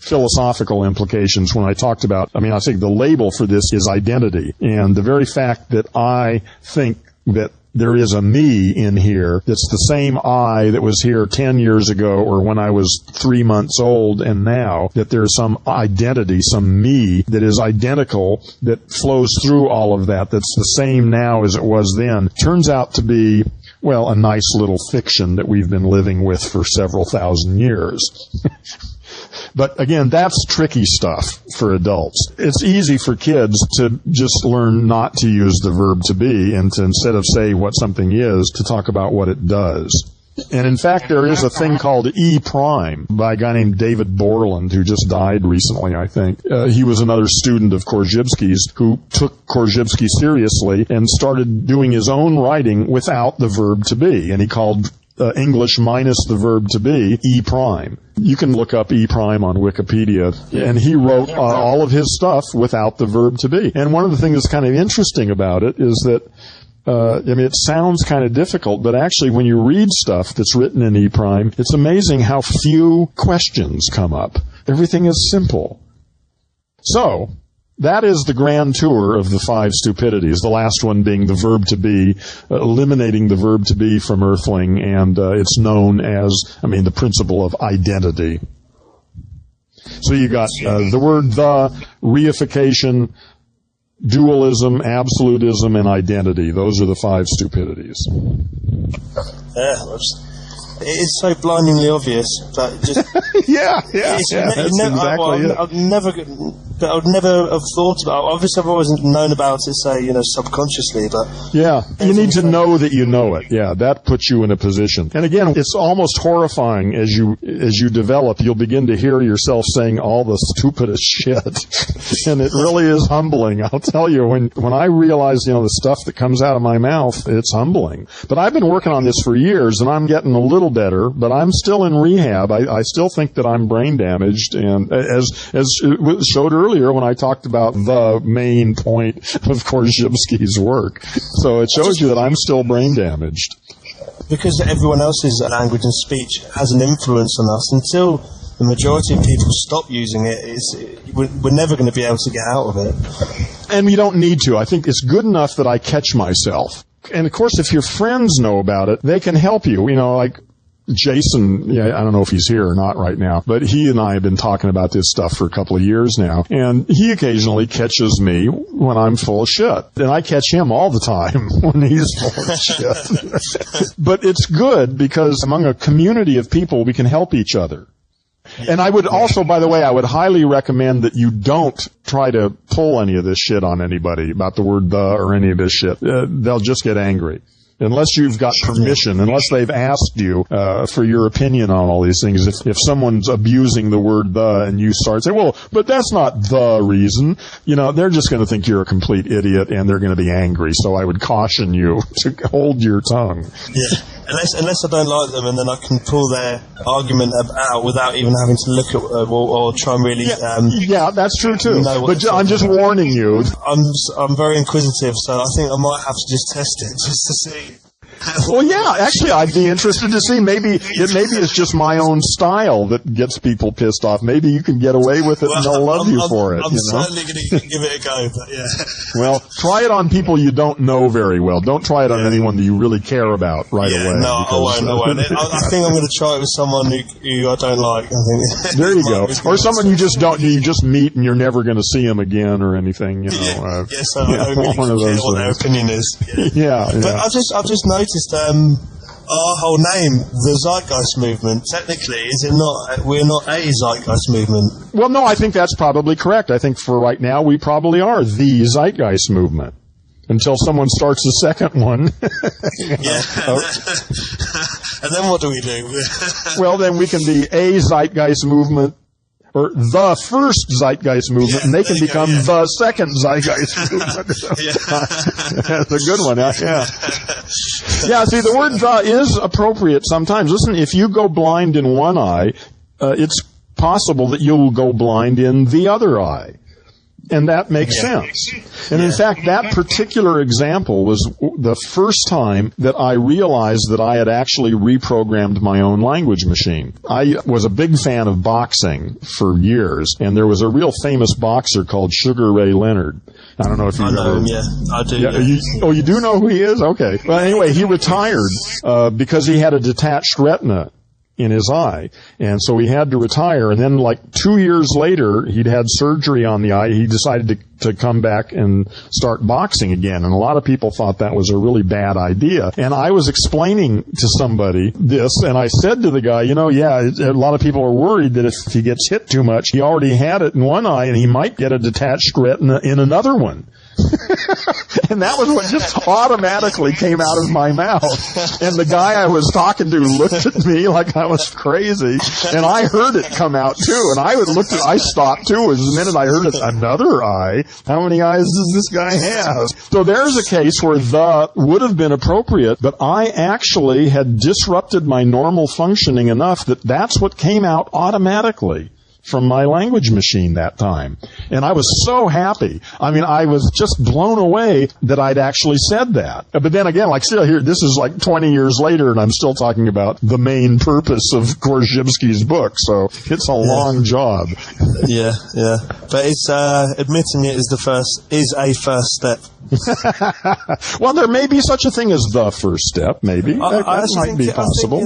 philosophical implications when I talked about, I think the label for this is identity, and the very fact that I think that there is a me in here that's the same I that was here 10 years ago or when I was 3 months old, and now that there's some identity, some me that is identical, that flows through all of that, that's the same now as it was then, turns out to be, well, a nice little fiction that we've been living with for several thousand years. But again, that's tricky stuff for adults. It's easy for kids to just learn not to use the verb to be, and to, instead of say what something is, to talk about what it does. And in fact, there is a thing called E prime by a guy named David Borland, who just died recently, I think. He was another student of Korzybski's who took Korzybski seriously and started doing his own writing without the verb to be. And he called English minus the verb to be E prime. You can look up E prime on Wikipedia, and he wrote all of his stuff without the verb to be. And one of the things that's kind of interesting about it is that it sounds kind of difficult, but actually when you read stuff that's written in E prime, it's amazing how few questions come up. Everything is simple. So, that is the grand tour of the 5 stupidities, the last one being the verb to be, eliminating the verb to be from Earthling, and it's known as, the principle of identity. So you got the word the, reification, dualism, absolutism, and identity. Those are the 5 stupidities. It is so blindingly obvious, but just yeah, that's exactly it. I would never have thought about. Obviously, I've always known about it, say, subconsciously, but yeah, you need to know that you know it. Yeah, that puts you in a position. And again, it's almost horrifying as you develop. You'll begin to hear yourself saying all the stupidest shit, and it really is humbling. I'll tell you, when I realize the stuff that comes out of my mouth, it's humbling. But I've been working on this for years, and I'm getting a little better. But I'm still in rehab. I still think that I'm brain damaged, and as it showed earlier when I talked about the main point of Korzybski's work. So it shows you that I'm still brain damaged. Because everyone else's language and speech has an influence on us, until the majority of people stop using it, we're never going to be able to get out of it. And we don't need to. I think it's good enough that I catch myself. And of course, if your friends know about it, they can help you. Like Jason, I don't know if he's here or not right now, but he and I have been talking about this stuff for a couple of years now, and he occasionally catches me when I'm full of shit. And I catch him all the time when he's full of shit. But it's good because among a community of people, we can help each other. And I would also, by the way, I would highly recommend that you don't try to pull any of this shit on anybody about the word the or any of this shit. They'll just get angry. Unless you've got permission, unless they've asked you for your opinion on all these things. If someone's abusing the word the and you start saying, well, but that's not the reason, they're just going to think you're a complete idiot and they're going to be angry. So I would caution you to hold your tongue. Yeah. Unless I don't like them, and then I can pull their argument out without even having to look at or try and really. Yeah, that's true too. But I'm just warning you. I'm very inquisitive, so I think I might have to just test it just to see. Well, yeah, actually, I'd be interested to see. Maybe it's just my own style that gets people pissed off. Maybe you can get away with it and they'll love you for it. I'm certainly going to give it a go, but yeah. Well, try it on people you don't know very well. Don't try it on anyone that you really care about right away. No, I won't. I think I'm going to try it with someone who I don't like. I think. There you go. Or someone you just meet and you're never going to see them again or anything. I don't really care what their opinion is. Yeah. But I've just noticed our whole name, the Zeitgeist Movement, technically, is it not? We're not a Zeitgeist Movement. Well, no, I think that's probably correct. I think for right now, we probably are the Zeitgeist Movement. Until someone starts a second one. Yeah. And then what do we do? Well, then we can be a Zeitgeist Movement, or the first Zeitgeist Movement, and they can become the second Zeitgeist Movement. That's a good one. Yeah. Yeah, see, the word the is appropriate sometimes. Listen, if you go blind in one eye, it's possible that you'll go blind in the other eye. And that makes sense. And in fact, that particular example was the first time that I realized that I had actually reprogrammed my own language machine. I was a big fan of boxing for years, and there was a real famous boxer called Sugar Ray Leonard. I don't know if you've ever... Yeah, I do. Yeah. You do know who he is? Okay. Well, anyway, he retired because he had a detached retina in his eye. And so he had to retire. And then like 2 years later, he'd had surgery on the eye. He decided to come back and start boxing again. And a lot of people thought that was a really bad idea. And I was explaining to somebody this, and I said to the guy, a lot of people are worried that if he gets hit too much, he already had it in one eye and he might get a detached retina in another one. And that was what just automatically came out of my mouth. And the guy I was talking to looked at me like I was crazy, and I heard it come out too. And I stopped too. As the minute I heard it, another eye. How many eyes does this guy have? So there's a case where the would have been appropriate, but I actually had disrupted my normal functioning enough that that's what came out automatically from my language machine that time. And I was so happy. I mean, I was just blown away that I'd actually said that. But then again, like still here, this is like 20 years later, and I'm still talking about the main purpose of Korzybski's book. So it's a long job. Yeah. But it's admitting it is a first step. Well, there may be such a thing as the first step. Maybe that might be possible.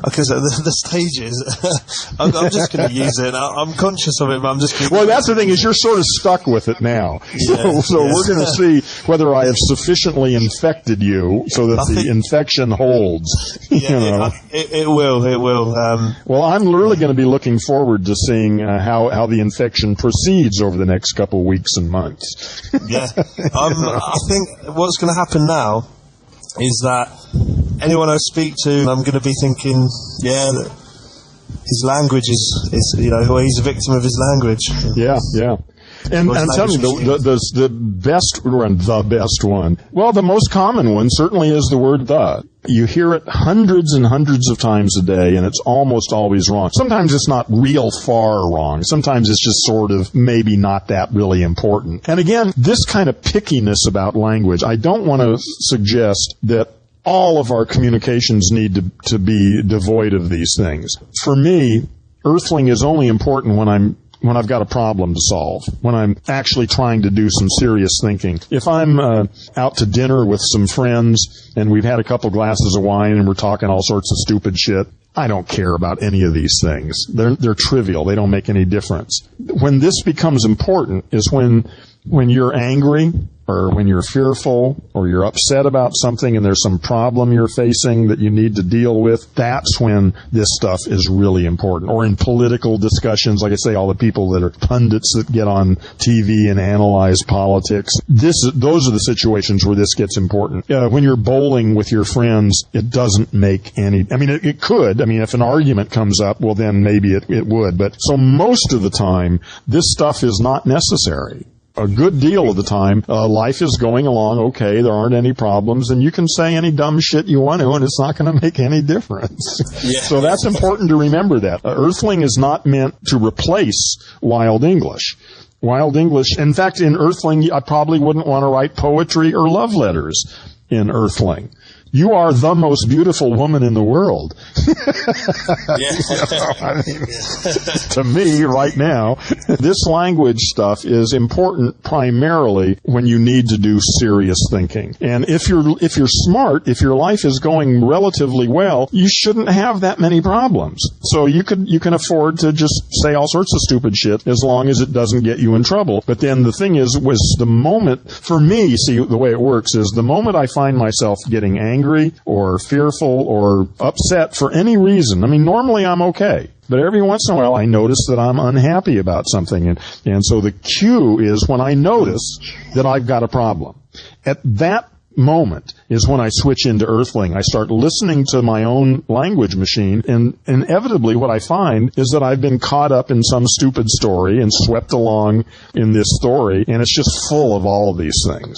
Because the stages, I'm just going to use it. I'm conscious of it, but I'm just going to... Well, that's the thing, is you're sort of stuck with it now. So we're going to see whether I have sufficiently infected you so that the infection holds. It will. Well, I'm really going to be looking forward to seeing how the infection proceeds over the next couple of weeks and months. I think what's going to happen now is that anyone I speak to, I'm going to be thinking, his language is he's a victim of his language. Yeah. And tell me, the best one. Well, the most common one certainly is the word the. You hear it hundreds and hundreds of times a day, and it's almost always wrong. Sometimes it's not real far wrong. Sometimes it's just sort of maybe not that really important. And again, this kind of pickiness about language, I don't want to suggest that all of our communications need to be devoid of these things. For me, earthling is only important when I've got a problem to solve, when I'm actually trying to do some serious thinking. If I'm out to dinner with some friends and we've had a couple glasses of wine and we're talking all sorts of stupid shit, I don't care about any of these things. They're trivial. They don't make any difference. When this becomes important is when you're angry or when you're fearful or you're upset about something and there's some problem you're facing that you need to deal with. That's when this stuff is really important. Or in political discussions, like I say, all the people that are pundits that get on TV and analyze politics. Those are the situations where this gets important. When you're bowling with your friends, it doesn't make any... I mean, it could. I mean, if an argument comes up, well, then maybe it would. But so most of the time, this stuff is not necessary. A good deal of the time, life is going along okay, there aren't any problems, and you can say any dumb shit you want to, and it's not going to make any difference. So that's important to remember that. Earthling is not meant to replace Wild English. Wild English, in fact, in Earthling, I probably wouldn't want to write poetry or love letters in Earthling. You are the most beautiful woman in the world. To me, right now, this language stuff is important primarily when you need to do serious thinking. And if you're smart, if your life is going relatively well, you shouldn't have that many problems. So you can afford to just say all sorts of stupid shit as long as it doesn't get you in trouble. But then the thing is, was the moment, for me, see, the way it works is the moment I find myself getting angry or fearful or upset for any reason. I mean, normally I'm okay. But every once in a while I notice that I'm unhappy about something. And so the cue is when I notice that I've got a problem. At that moment is when I switch into Earthling. I start listening to my own language machine, and inevitably what I find is that I've been caught up in some stupid story and swept along in this story, and it's just full of all of these things.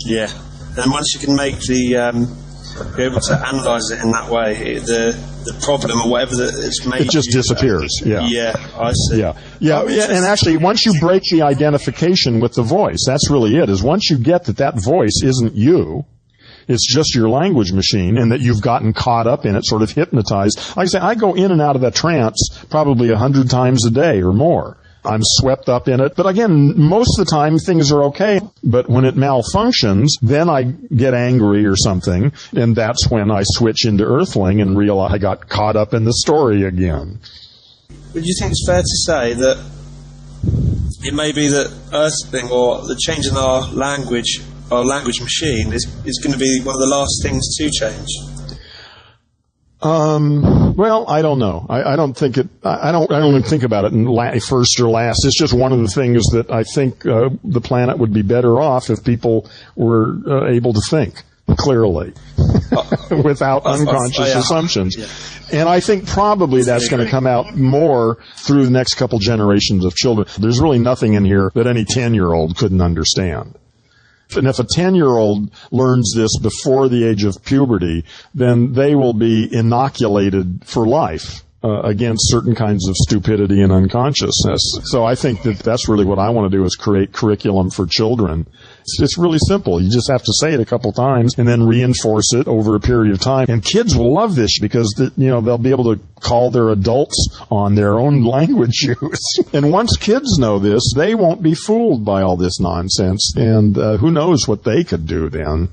Yeah. And once you can make be able to analyse it in that way, the problem or whatever that it's made, it just disappears. Yeah, I see. Yeah. And actually, once you break the identification with the voice, that's really it. Is once you get that voice isn't you, it's just your language machine, and that you've gotten caught up in it, sort of hypnotized. Like I say, I go in and out of that trance probably 100 times a day or more. I'm swept up in it. But again, most of the time things are okay. But when it malfunctions, then I get angry or something, and that's when I switch into Earthling and realize I got caught up in the story again. Would you think it's fair to say that it may be that Earthling, or the change in our language machine, is going to be one of the last things to change? Well, I don't know. I don't think it. I don't even think about it in first or last. It's just one of the things that I think the planet would be better off if people were able to think clearly without unconscious assumptions. Yeah. And I think probably that's going to come out more through the next couple generations of children. There's really nothing in here that any 10-year-old couldn't understand. And if a 10-year-old learns this before the age of puberty, then they will be inoculated for life against certain kinds of stupidity and unconsciousness. So I think that that's really what I want to do, is create curriculum for children. It's really simple. You just have to say it a couple times and then reinforce it over a period of time. And kids will love this because, they'll be able to call their adults on their own language use. And once kids know this, they won't be fooled by all this nonsense. And who knows what they could do then.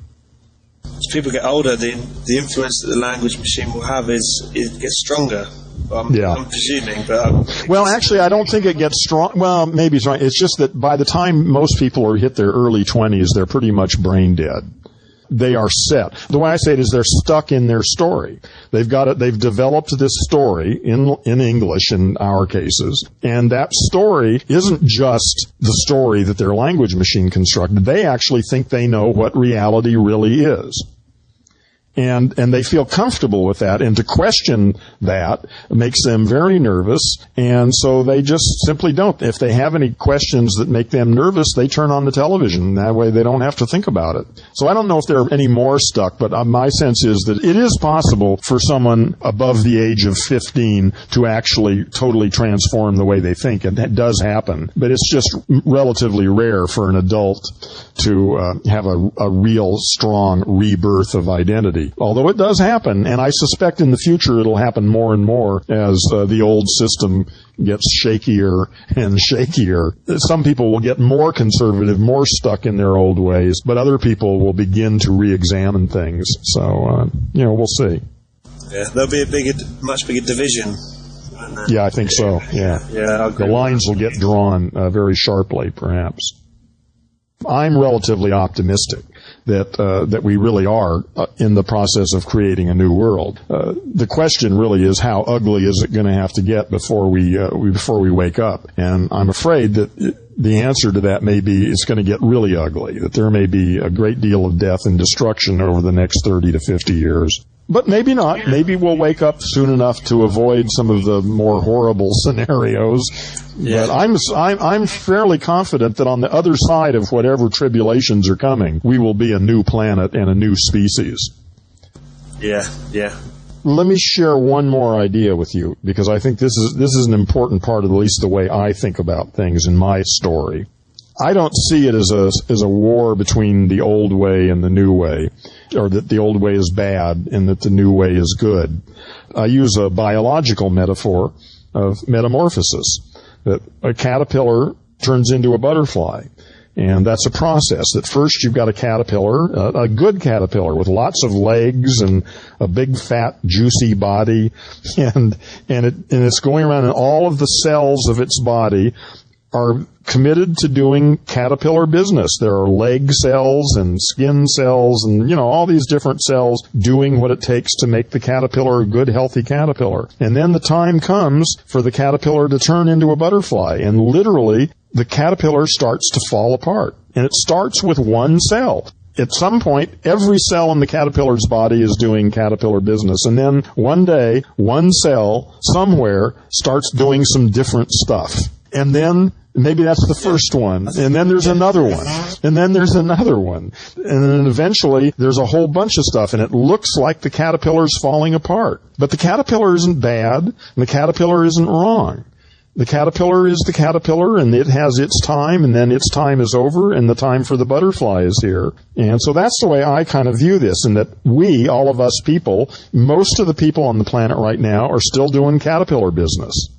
As people get older, the influence that the language machine will have it gets stronger. I'm presuming, but... Well, actually, I don't think it gets strong. Well, maybe it's right. It's just that by the time most people are hit their early 20s, they're pretty much brain dead. They are set. The way I say it is they're stuck in their story. They've developed this story in English in our cases, and that story isn't just the story that their language machine constructed. They actually think they know what reality really is. And they feel comfortable with that, and to question that makes them very nervous, and so they just simply don't. If they have any questions that make them nervous, they turn on the television. That way they don't have to think about it. So I don't know if they're any more stuck, but my sense is that it is possible for someone above the age of 15 to actually totally transform the way they think, and that does happen. But it's just relatively rare for an adult to have a real strong rebirth of identity. Although it does happen, and I suspect in the future it'll happen more and more as the old system gets shakier and shakier. Some people will get more conservative, more stuck in their old ways, but other people will begin to re-examine things. So, we'll see. Yeah, there'll be a much bigger division. Yeah, I think so, yeah. The lines will get drawn very sharply, perhaps. I'm relatively optimistic that we really are in the process of creating a new world. The question really is, how ugly is it going to have to get before we wake up? And I'm afraid that the answer to that may be it's going to get really ugly, that there may be a great deal of death and destruction over the next 30 to 50 years. But maybe not. Maybe we'll wake up soon enough to avoid some of the more horrible scenarios. Yeah. But I'm fairly confident that on the other side of whatever tribulations are coming, we will be a new planet and a new species. Yeah. Let me share one more idea with you, because I think this is an important part of at least the way I think about things in my story. I don't see it as a war between the old way and the new way, or that the old way is bad and that the new way is good. I use a biological metaphor of metamorphosis, that a caterpillar turns into a butterfly. And that's a process. That first you've got a caterpillar, a good caterpillar with lots of legs and a big fat juicy body, and it's going around, and all of the cells of its body are committed to doing caterpillar business. There are leg cells and skin cells and, all these different cells doing what it takes to make the caterpillar a good, healthy caterpillar. And then the time comes for the caterpillar to turn into a butterfly, and literally the caterpillar starts to fall apart. And it starts with one cell. At some point, every cell in the caterpillar's body is doing caterpillar business. And then one day, one cell somewhere starts doing some different stuff. And then maybe that's the first one, and then there's another one, and then there's another one, and then eventually there's a whole bunch of stuff, and it looks like the caterpillar's falling apart. But the caterpillar isn't bad, and the caterpillar isn't wrong. The caterpillar is the caterpillar, and it has its time, and then its time is over, and the time for the butterfly is here. And so that's the way I kind of view this, and that we, all of us people, most of the people on the planet right now are still doing caterpillar business.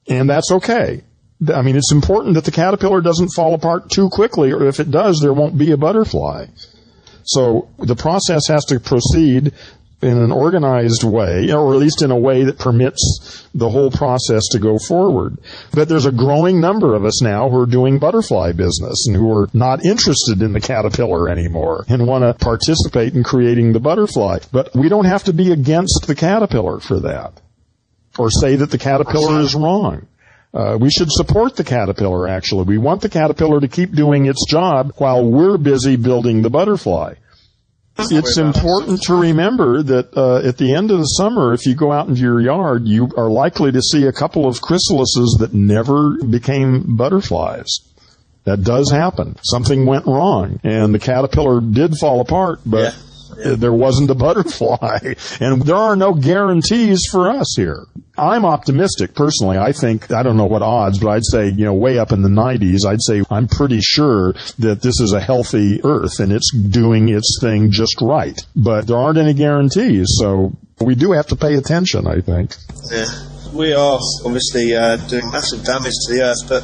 And that's okay. I mean, it's important that the caterpillar doesn't fall apart too quickly, or if it does, there won't be a butterfly. So the process has to proceed in an organized way, or at least in a way that permits the whole process to go forward. But there's a growing number of us now who are doing butterfly business and who are not interested in the caterpillar anymore and want to participate in creating the butterfly. But we don't have to be against the caterpillar for that, or say that the caterpillar is wrong. We should support the caterpillar, actually. We want the caterpillar to keep doing its job while we're busy building the butterfly. It's important to remember that at the end of the summer, if you go out into your yard, you are likely to see a couple of chrysalises that never became butterflies. That does happen. Something went wrong, and the caterpillar did fall apart, but there wasn't a butterfly. And there are no guarantees for us here. I'm optimistic, personally. I think, I don't know what odds, but I'd say, way up in the 90s, I'd say I'm pretty sure that this is a healthy Earth and it's doing its thing just right. But there aren't any guarantees, so we do have to pay attention, I think. Yeah. We are obviously doing massive damage to the Earth, but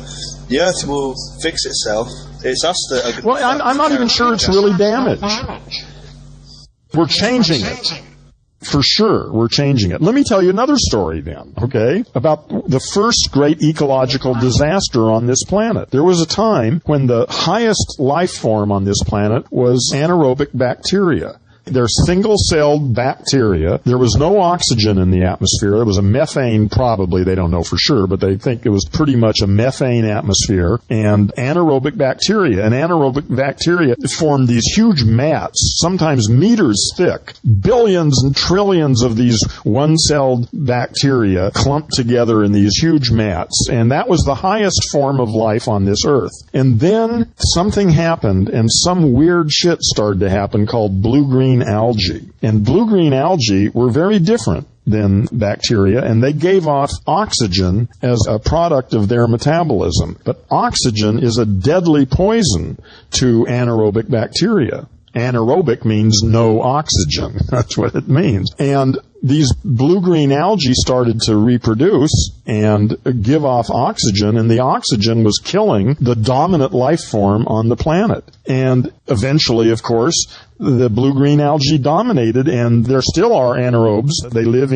the Earth will fix itself. It's us that are... Well, I'm not even sure it's really damaged. We're changing it. For sure, we're changing it. Let me tell you another story then, okay, about the first great ecological disaster on this planet. There was a time when the highest life form on this planet was anaerobic bacteria. They're single-celled bacteria. There was no oxygen in the atmosphere. There was a methane, probably. They don't know for sure, but they think it was pretty much a methane atmosphere and anaerobic bacteria. And anaerobic bacteria formed these huge mats, sometimes meters thick. Billions and trillions of these one-celled bacteria clumped together in these huge mats. And that was the highest form of life on this earth. And then something happened, and some weird shit started to happen called blue-green algae. And blue-green algae were very different than bacteria, and they gave off oxygen as a product of their metabolism. But oxygen is a deadly poison to anaerobic bacteria. Anaerobic means no oxygen. That's what it means. And these blue-green algae started to reproduce and give off oxygen, and the oxygen was killing the dominant life form on the planet. And eventually, of course, the blue-green algae dominated, and there still are anaerobes. They live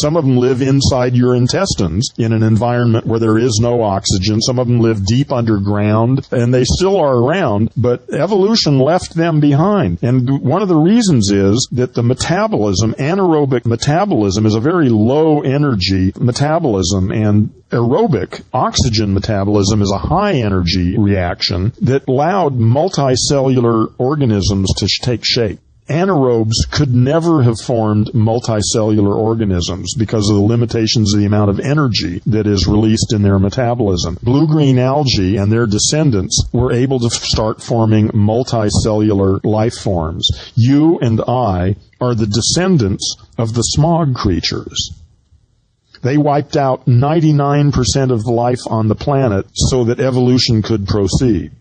some of them live inside your intestines in an environment where there is no oxygen. Some of them live deep underground, and they still are around, but evolution left them behind. And one of the reasons is that the metabolism, anaerobic metabolism, is a very low energy metabolism, and aerobic oxygen metabolism is a high energy reaction that allowed multicellular organisms to take shape. Anaerobes could never have formed multicellular organisms because of the limitations of the amount of energy that is released in their metabolism. Blue-green algae and their descendants were able to start forming multicellular life forms. You and I are the descendants of the smog creatures. They wiped out 99% of the life on the planet so that evolution could proceed.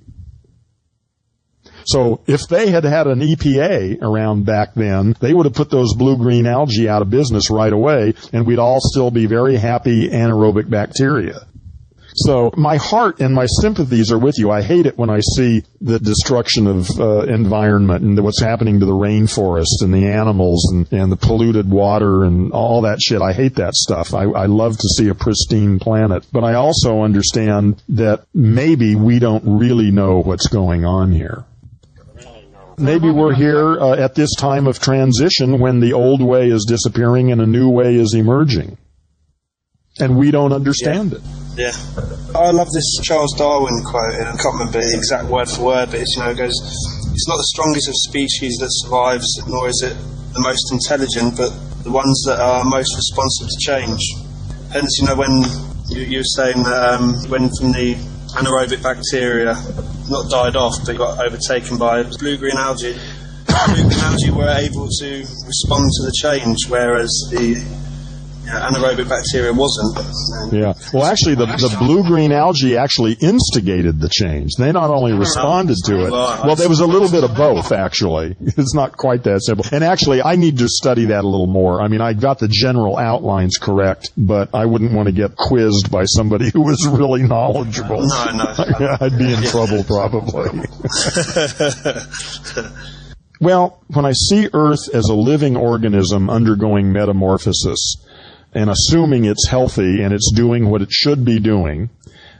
So if they had had an EPA around back then, they would have put those blue-green algae out of business right away, and we'd all still be very happy anaerobic bacteria. So my heart and my sympathies are with you. I hate it when I see the destruction of environment and what's happening to the rainforest and the animals and the polluted water and all that shit. I hate that stuff. I love to see a pristine planet. But I also understand that maybe we don't really know what's going on here. Maybe we're here at this time of transition when the old way is disappearing and a new way is emerging. And we don't understand it. Yeah. I love this Charles Darwin quote, and I can't remember the exact word for word, but it's, it goes, it's not the strongest of species that survives, nor is it the most intelligent, but the ones that are most responsive to change. Hence, when you were saying that when from the anaerobic bacteria not died off, but got overtaken by blue-green algae, blue-green algae were able to respond to the change, whereas the anaerobic bacteria wasn't. Yeah. Well, actually, the blue-green algae actually instigated the change. They not only responded to it. Well, there was a little bit of both, actually. It's not quite that simple. And actually, I need to study that a little more. I mean, I got the general outlines correct, but I wouldn't want to get quizzed by somebody who was really knowledgeable. No. I'd be in trouble, probably. Well, when I see Earth as a living organism undergoing metamorphosis, and assuming it's healthy and it's doing what it should be doing.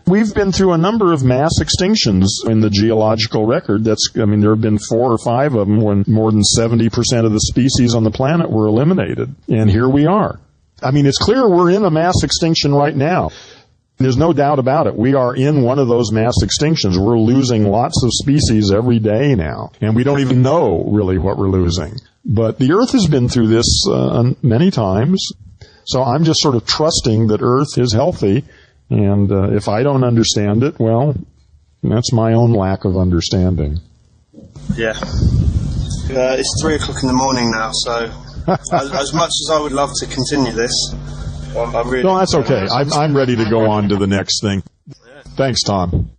We've been through a number of mass extinctions in the geological record. There have been 4 or 5 of them when more than 70% of the species on the planet were eliminated. And here we are. It's clear we're in a mass extinction right now. There's no doubt about it. We are in one of those mass extinctions. We're losing lots of species every day now. And we don't even know really what we're losing. But the Earth has been through this many times. So I'm just sort of trusting that Earth is healthy, and if I don't understand it, well, that's my own lack of understanding. Yeah. It's 3 o'clock in the morning now, so as much as I would love to continue this, I really... No, that's okay. I'm ready to go on to the next thing. Thanks, Tom.